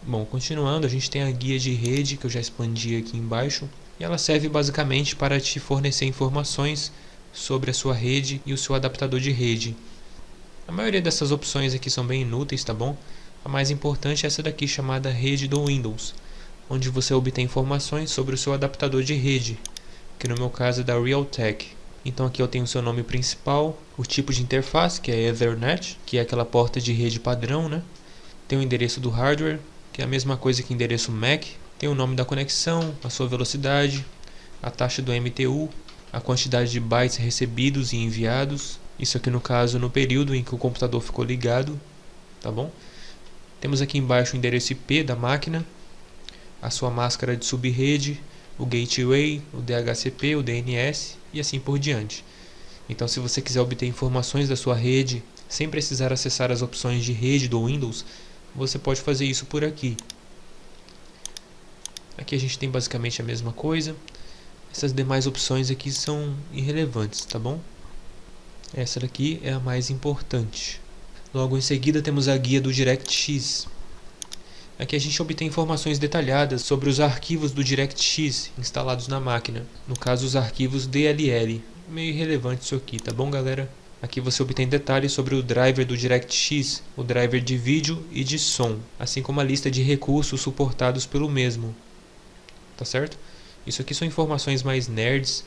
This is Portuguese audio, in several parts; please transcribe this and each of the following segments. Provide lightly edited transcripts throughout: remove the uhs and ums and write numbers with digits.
Bom, continuando, a gente tem a guia de rede que eu já expandi aqui embaixo. E ela serve basicamente para te fornecer informações sobre a sua rede e o seu adaptador de rede. A maioria dessas opções aqui são bem inúteis, tá bom? A mais importante é essa daqui chamada rede do Windows, onde você obtém informações sobre o seu adaptador de rede, que no meu caso é da Realtek. Então aqui eu tenho o seu nome principal, o tipo de interface, que é Ethernet, que é aquela porta de rede padrão, né? Tem o endereço do hardware, que é a mesma coisa que endereço MAC. Tem o nome da conexão, a sua velocidade, a taxa do MTU, a quantidade de bytes recebidos e enviados. Isso aqui no caso no período em que o computador ficou ligado, tá bom? Temos aqui embaixo o endereço IP da máquina, a sua máscara de subrede, o gateway, o DHCP, o DNS e assim por diante. Então, se você quiser obter informações da sua rede sem precisar acessar as opções de rede do Windows, você pode fazer isso por aqui. Aqui a gente tem basicamente a mesma coisa. Essas demais opções aqui são irrelevantes, tá bom? Essa daqui é a mais importante. Logo em seguida temos a guia do DirectX. Aqui a gente obtém informações detalhadas sobre os arquivos do DirectX instalados na máquina. No caso, os arquivos DLL. Meio irrelevante isso aqui, tá bom, galera? Aqui você obtém detalhes sobre o driver do DirectX, o driver de vídeo e de som, assim como a lista de recursos suportados pelo mesmo. Tá certo? Isso aqui são informações mais nerds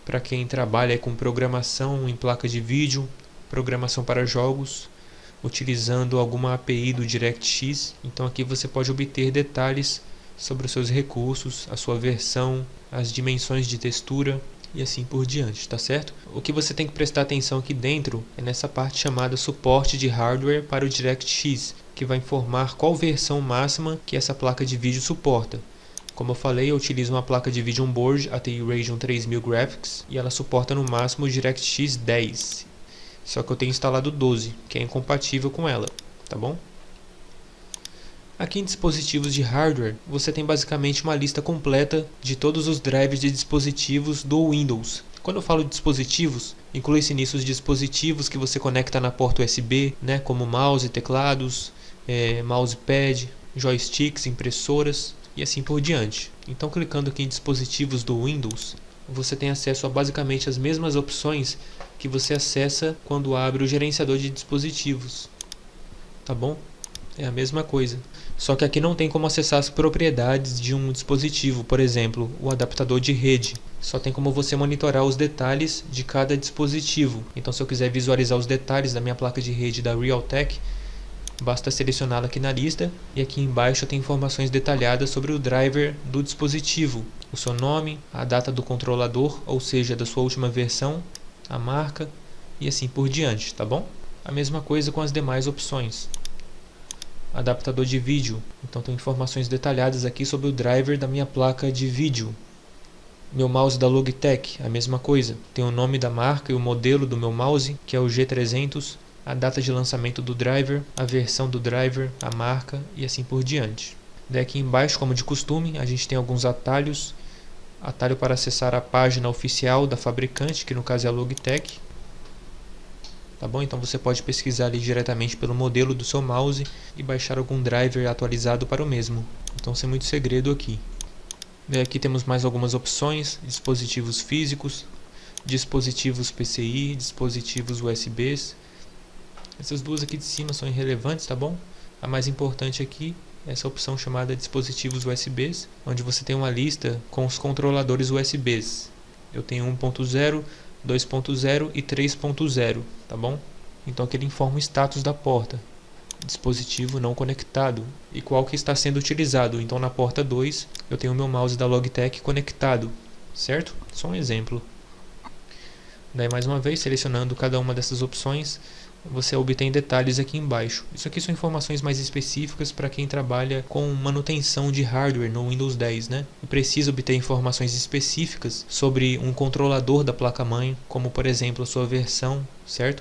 para quem trabalha com programação em placa de vídeo, programação para jogos, utilizando alguma API do DirectX. Então aqui você pode obter detalhes sobre os seus recursos, a sua versão, as dimensões de textura e assim por diante, tá certo? O que você tem que prestar atenção aqui dentro é nessa parte chamada suporte de hardware para o DirectX, que vai informar qual versão máxima que essa placa de vídeo suporta. Como eu falei, eu utilizo uma placa de vídeo onboard ATI Radeon 3000 Graphics e ela suporta no máximo o DirectX 10. Só que eu tenho instalado 12, que é incompatível com ela, tá bom? Aqui em dispositivos de hardware, você tem basicamente uma lista completa de todos os drivers de dispositivos do Windows. Quando eu falo de dispositivos, inclui-se nisso os dispositivos que você conecta na porta USB, né, como mouse, teclados, mousepad, joysticks, impressoras e assim por diante. Então, clicando aqui em dispositivos do Windows, você tem acesso a basicamente as mesmas opções que você acessa quando abre o gerenciador de dispositivos, tá bom? É a mesma coisa, só que aqui não tem como acessar as propriedades de um dispositivo, por exemplo, o adaptador de rede. Só tem como você monitorar os detalhes de cada dispositivo. Então, se eu quiser visualizar os detalhes da minha placa de rede da Realtek, basta selecioná-la aqui na lista e aqui embaixo tem informações detalhadas sobre o driver do dispositivo, o seu nome, a data do controlador, ou seja, da sua última versão, a marca e assim por diante, tá bom? A mesma coisa com as demais opções. Adaptador de vídeo, então tem informações detalhadas aqui sobre o driver da minha placa de vídeo. Meu mouse da Logitech, a mesma coisa, tem o nome da marca e o modelo do meu mouse, que é o G300, a data de lançamento do driver, a versão do driver, a marca e assim por diante. Daí aqui embaixo, como de costume, a gente tem alguns atalhos. Atalho para acessar a página oficial da fabricante, que no caso é a Logitech. Tá bom? Então você pode pesquisar ali diretamente pelo modelo do seu mouse e baixar algum driver atualizado para o mesmo. Então sem muito segredo aqui. Daí aqui temos mais algumas opções: dispositivos físicos, dispositivos PCI, dispositivos USBs. Essas duas aqui de cima são irrelevantes, tá bom? A mais importante aqui é essa opção chamada dispositivos USBs, onde você tem uma lista com os controladores USBs. Eu tenho 1.0, 2.0 e 3.0, tá bom? Então aqui ele informa o status da porta, dispositivo não conectado, e qual que está sendo utilizado. Então na porta 2 eu tenho o meu mouse da Logitech conectado, certo? Só um exemplo. Daí mais uma vez, selecionando cada uma dessas opções, você obtém detalhes aqui embaixo. Isso aqui são informações mais específicas para quem trabalha com manutenção de hardware no Windows 10, né? E precisa obter informações específicas sobre um controlador da placa-mãe, como por exemplo a sua versão, certo?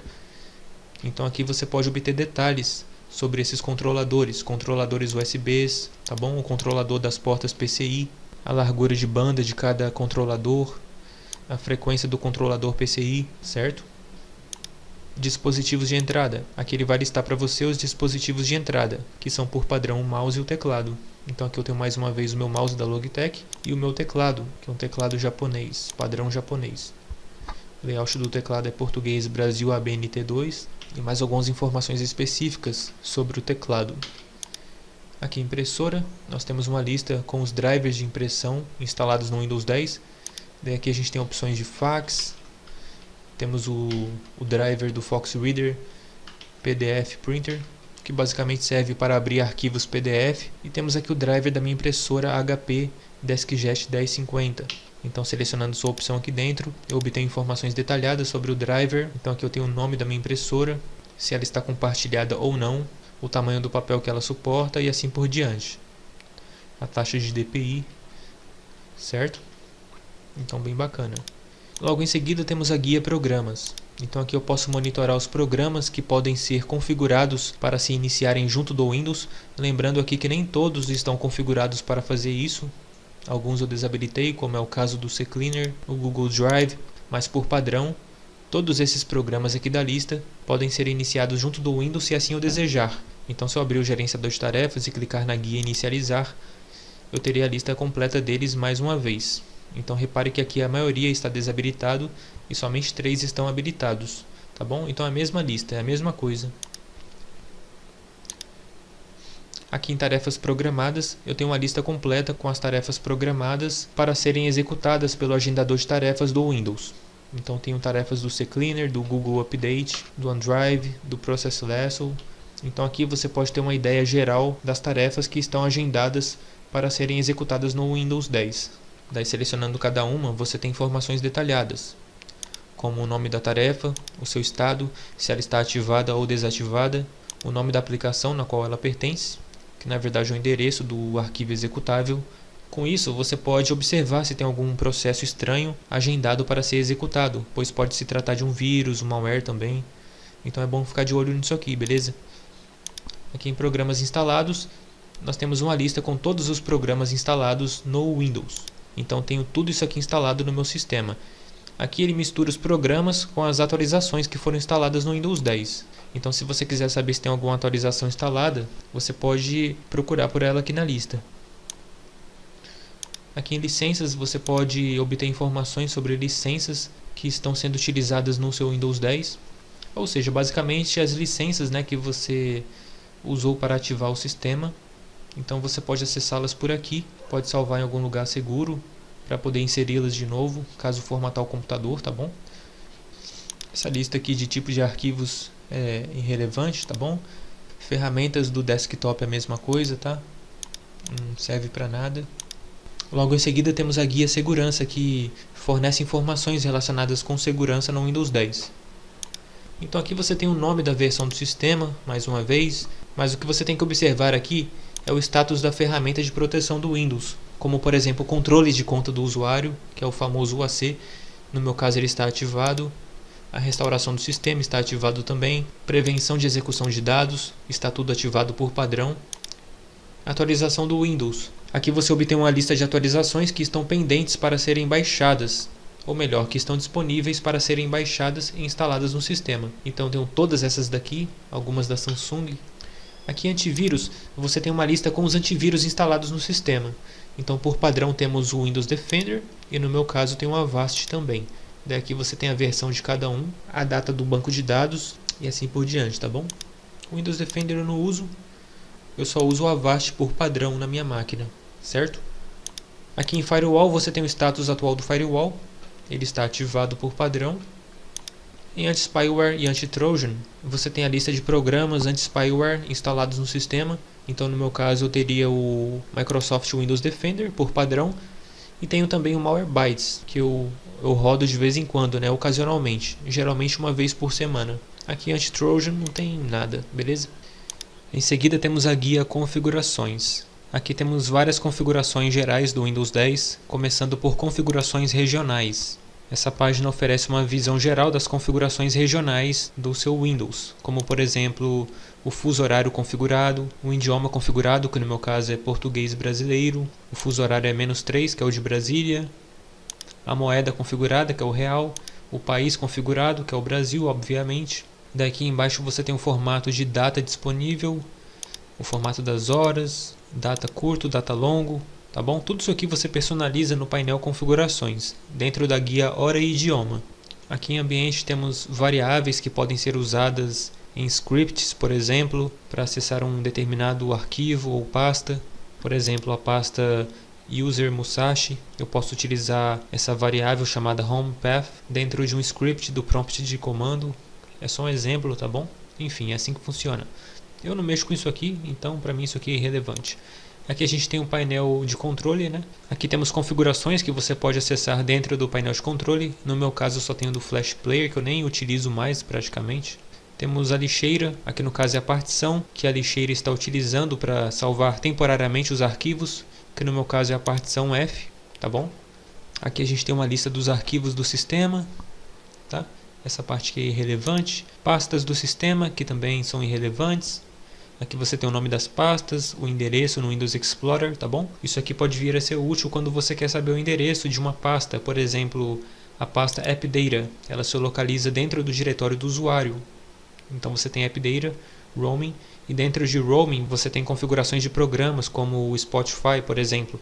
Então aqui você pode obter detalhes sobre esses controladores, controladores USBs, tá bom? O controlador das portas PCI, a largura de banda de cada controlador, a frequência do controlador PCI, certo? dispositivos de entrada. Aqui ele vai listar para você os dispositivos de entrada, que são por padrão o mouse e o teclado. Então aqui eu tenho mais uma vez o meu mouse da Logitech e o meu teclado, que é um teclado japonês, padrão japonês. O layout do teclado é português Brasil ABNT2 e mais algumas informações específicas sobre o teclado. Aqui impressora, nós temos uma lista com os drivers de impressão instalados no Windows 10. Daí aqui a gente tem opções de fax, temos o driver do Fox Reader PDF Printer, que basicamente serve para abrir arquivos PDF, e temos aqui o driver da minha impressora HP DeskJet 1050. Então, selecionando sua opção aqui dentro, eu obtenho informações detalhadas sobre o driver. Então aqui eu tenho o nome da minha impressora, se ela está compartilhada ou não, o tamanho do papel que ela suporta e assim por diante. A taxa de DPI, certo? Então bem bacana. Logo em seguida temos a guia programas. Então aqui eu posso monitorar os programas que podem ser configurados para se iniciarem junto do Windows. Lembrando aqui que nem todos estão configurados para fazer isso. Alguns eu desabilitei, como é o caso do CCleaner, o Google Drive, mas por padrão, todos esses programas aqui da lista podem ser iniciados junto do Windows se assim eu desejar. Então se eu abrir o gerenciador de tarefas e clicar na guia inicializar, eu terei a lista completa deles mais uma vez. Então repare que aqui a maioria está desabilitado e somente 3 estão habilitados, tá bom? Então é a mesma lista, é a mesma coisa. Aqui em tarefas programadas, eu tenho uma lista completa com as tarefas programadas para serem executadas pelo agendador de tarefas do Windows. Então tenho tarefas do CCleaner, do Google Update, do OneDrive, do Process Lasso. Então aqui você pode ter uma ideia geral das tarefas que estão agendadas para serem executadas no Windows 10. Daí selecionando cada uma, você tem informações detalhadas, como o nome da tarefa, o seu estado, se ela está ativada ou desativada, o nome da aplicação na qual ela pertence, que na verdade é o endereço do arquivo executável. Com isso, você pode observar se tem algum processo estranho agendado para ser executado, pois pode se tratar de um vírus, um malware também. Então é bom ficar de olho nisso aqui, beleza? Aqui em programas instalados, nós temos uma lista com todos os programas instalados no Windows. Então tenho tudo isso aqui instalado no meu sistema. Aqui ele mistura os programas com as atualizações que foram instaladas no Windows 10. Então se você quiser saber se tem alguma atualização instalada, você pode procurar por ela aqui na lista. Aqui em licenças você pode obter informações sobre licenças que estão sendo utilizadas no seu Windows 10. Ou seja, basicamente as licenças, né, que você usou para ativar o sistema. Então você pode acessá-las por aqui, pode salvar em algum lugar seguro para poder inseri-las de novo, caso formatar o computador, tá bom? Essa lista aqui de tipos de arquivos é irrelevante, tá bom? Ferramentas do desktop é a mesma coisa, tá? Não serve para nada. Logo em seguida temos a guia segurança, que fornece informações relacionadas com segurança no Windows 10. Então aqui você tem o nome da versão do sistema, mais uma vez, mas o que você tem que observar aqui é o status da ferramenta de proteção do Windows, como por exemplo controles de conta do usuário, que é o famoso UAC, no meu caso ele está ativado, a restauração do sistema está ativado também, prevenção de execução de dados, está tudo ativado por padrão, atualização do Windows, aqui você obtém uma lista de atualizações que estão pendentes para serem baixadas, ou melhor, que estão disponíveis para serem baixadas e instaladas no sistema. Então tenho todas essas daqui, algumas da Samsung. Aqui em antivírus, você tem uma lista com os antivírus instalados no sistema. Então por padrão temos o Windows Defender e no meu caso tem o Avast também. Daí aqui você tem a versão de cada um, a data do banco de dados e assim por diante, tá bom? O Windows Defender eu não uso, eu só uso o Avast por padrão na minha máquina, certo? Aqui em Firewall você tem o status atual do Firewall, ele está ativado por padrão. Em Anti-Spyware e Anti-Trojan, você tem a lista de programas anti-spyware instalados no sistema. Então no meu caso eu teria o Microsoft Windows Defender por padrão. E tenho também o Malwarebytes, que eu rodo de vez em quando, né, ocasionalmente, geralmente uma vez por semana. Aqui em Anti-Trojan não tem nada, beleza? Em seguida temos a guia Configurações. Aqui temos várias configurações gerais do Windows 10, começando por configurações regionais. Essa página oferece uma visão geral das configurações regionais do seu Windows, como por exemplo, o fuso horário configurado, o idioma configurado, que no meu caso é português brasileiro, o fuso horário é -3, que é o de Brasília, a moeda configurada, que é o real, o país configurado, que é o Brasil, obviamente, Daqui embaixo você tem o formato de data disponível, o formato das horas, data curto, data longo, tá bom? Tudo isso aqui você personaliza no painel configurações, dentro da guia hora e idioma. Aqui em ambiente temos variáveis que podem ser usadas em scripts, por exemplo, para acessar um determinado arquivo ou pasta. Por exemplo, a pasta user Musashi, eu posso utilizar essa variável chamada homePath dentro de um script do prompt de comando. É só um exemplo, tá bom? Enfim, é assim que funciona. Eu não mexo com isso aqui, então para mim isso aqui é irrelevante. Aqui a gente tem um painel de controle, né? Aqui temos configurações que você pode acessar dentro do painel de controle. No meu caso eu só tenho do Flash Player, que eu nem utilizo mais praticamente. Temos a lixeira, aqui no caso é a partição, que a lixeira está utilizando para salvar temporariamente os arquivos, que no meu caso é a partição F, tá bom? Aqui a gente tem uma lista dos arquivos do sistema, tá? Essa parte aqui é irrelevante. Pastas do sistema, que também são irrelevantes. Aqui você tem o nome das pastas, o endereço no Windows Explorer, tá bom? Isso aqui pode vir a ser útil quando você quer saber o endereço de uma pasta, por exemplo, a pasta AppData. Ela se localiza dentro do diretório do usuário. Então você tem AppData, Roaming, e dentro de Roaming você tem configurações de programas como o Spotify, por exemplo.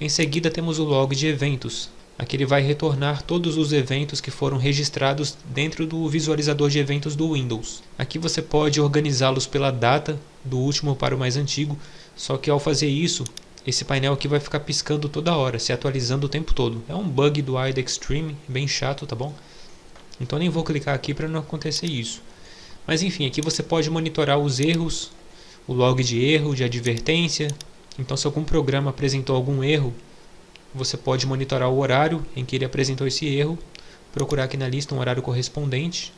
Em seguida temos o log de eventos. Aqui ele vai retornar todos os eventos que foram registrados dentro do visualizador de eventos do Windows. Aqui você pode organizá-los pela data, do último para o mais antigo, só que ao fazer isso, esse painel aqui vai ficar piscando toda hora, se atualizando o tempo todo. É um bug do IDE Extreme, bem chato, tá bom? Então nem vou clicar aqui para não acontecer isso. Mas enfim, aqui você pode monitorar os erros, o log de erro, de advertência. Então se algum programa apresentou algum erro, você pode monitorar o horário em que ele apresentou esse erro, procurar aqui na lista um horário correspondente.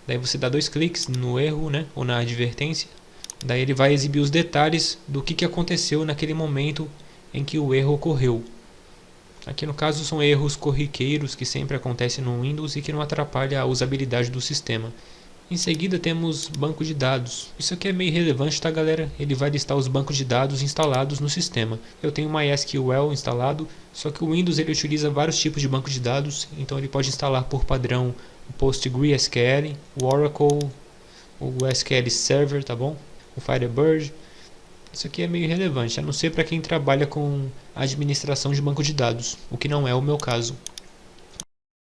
Daí você dá 2 cliques no erro, né, ou na advertência. Daí ele vai exibir os detalhes do que aconteceu naquele momento em que o erro ocorreu. Aqui no caso são erros corriqueiros que sempre acontecem no Windows e que não atrapalham a usabilidade do sistema. Em seguida temos banco de dados. Isso aqui é meio irrelevante, tá galera? Ele vai listar os bancos de dados instalados no sistema. Eu tenho o MySQL instalado, só que o Windows ele utiliza vários tipos de banco de dados, então ele pode instalar por padrão o PostgreSQL, o Oracle, o SQL Server, tá bom? O Firebird. Isso aqui é meio irrelevante, a não ser para quem trabalha com administração de banco de dados, o que não é o meu caso.